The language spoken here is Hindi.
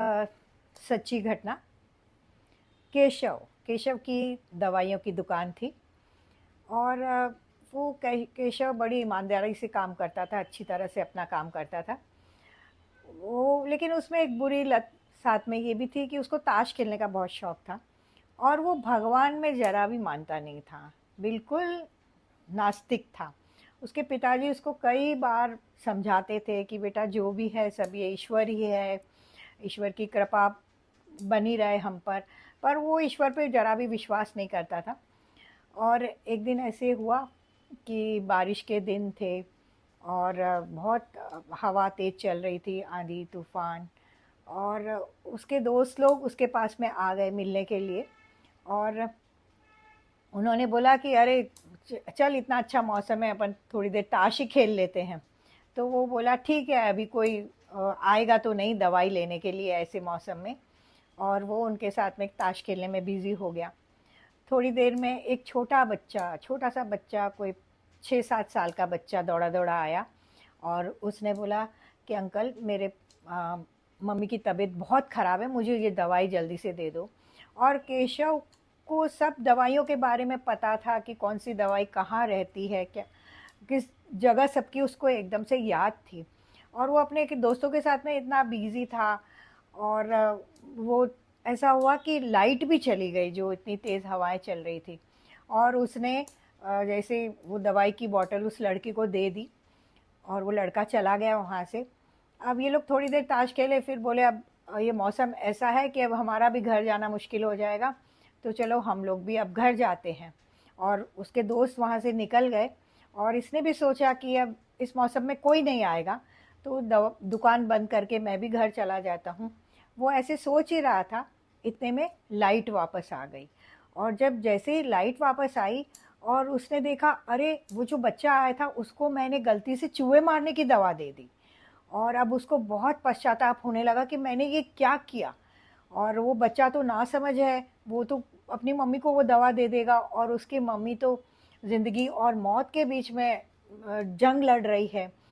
अ, सच्ची घटना। केशव केशव की दवाइयों की दुकान थी। और वो केशव बड़ी ईमानदारी से काम करता था, अच्छी तरह से अपना काम करता था। वो लेकिन उसमें एक बुरी लत साथ में ये भी थी कि उसको ताश खेलने का बहुत शौक था। और वो भगवान में ज़रा भी मानता नहीं था, बिल्कुल नास्तिक था। उसके पिताजी उसको कई बार समझाते थे कि बेटा जो भी है सब ये ईश्वर ही है, ईश्वर की कृपा बनी रहे हम पर वो ईश्वर पे ज़रा भी विश्वास नहीं करता था। और एक दिन ऐसे हुआ कि बारिश के दिन थे और बहुत हवा तेज़ चल रही थी, आंधी तूफ़ान। और उसके दोस्त लोग उसके पास में आ गए मिलने के लिए। और उन्होंने बोला कि अरे चल इतना अच्छा मौसम है, अपन थोड़ी देर ताश ही खेल लेते हैं। तो वो बोला ठीक है, अभी कोई आएगा तो नहीं दवाई लेने के लिए ऐसे मौसम में। और वो उनके साथ में ताश खेलने में बिज़ी हो गया। थोड़ी देर में एक छोटा सा बच्चा, कोई 6-7 साल का बच्चा दौड़ा दौड़ा आया। और उसने बोला कि अंकल मेरे आ, मम्मी की तबीयत बहुत ख़राब है, मुझे ये दवाई जल्दी से दे दो। और केशव को सब दवाइयों के बारे में पता था कि कौन सी दवाई कहाँ रहती है, क्या किस जगह सबकी उसको एकदम से याद थी। और वो अपने के दोस्तों के साथ में इतना बिजी था। और वो ऐसा हुआ कि लाइट भी चली गई, जो इतनी तेज़ हवाएं चल रही थी। और उसने जैसे वो दवाई की बोतल उस लड़की को दे दी और वो लड़का चला गया वहाँ से। अब ये लोग थोड़ी देर ताश खेले, फिर बोले अब ये मौसम ऐसा है कि अब हमारा भी घर जाना मुश्किल हो जाएगा, तो चलो हम लोग भी अब घर जाते हैं। और उसके दोस्त वहाँ से निकल गए। और इसने भी सोचा कि अब इस मौसम में कोई नहीं आएगा, तो दुकान बंद करके मैं भी घर चला जाता हूँ। वो ऐसे सोच ही रहा था, इतने में लाइट वापस आ गई। और जब जैसे ही लाइट वापस आई और उसने देखा, अरे वो जो बच्चा आया था उसको मैंने गलती से चूहे मारने की दवा दे दी। और अब उसको बहुत पश्चाताप होने लगा कि मैंने ये क्या किया। और वो बच्चा तो नासमझ है, वो तो अपनी मम्मी को वो दवा दे देगा, और उसकी मम्मी तो ज़िंदगी और मौत के बीच में जंग लड़ रही है।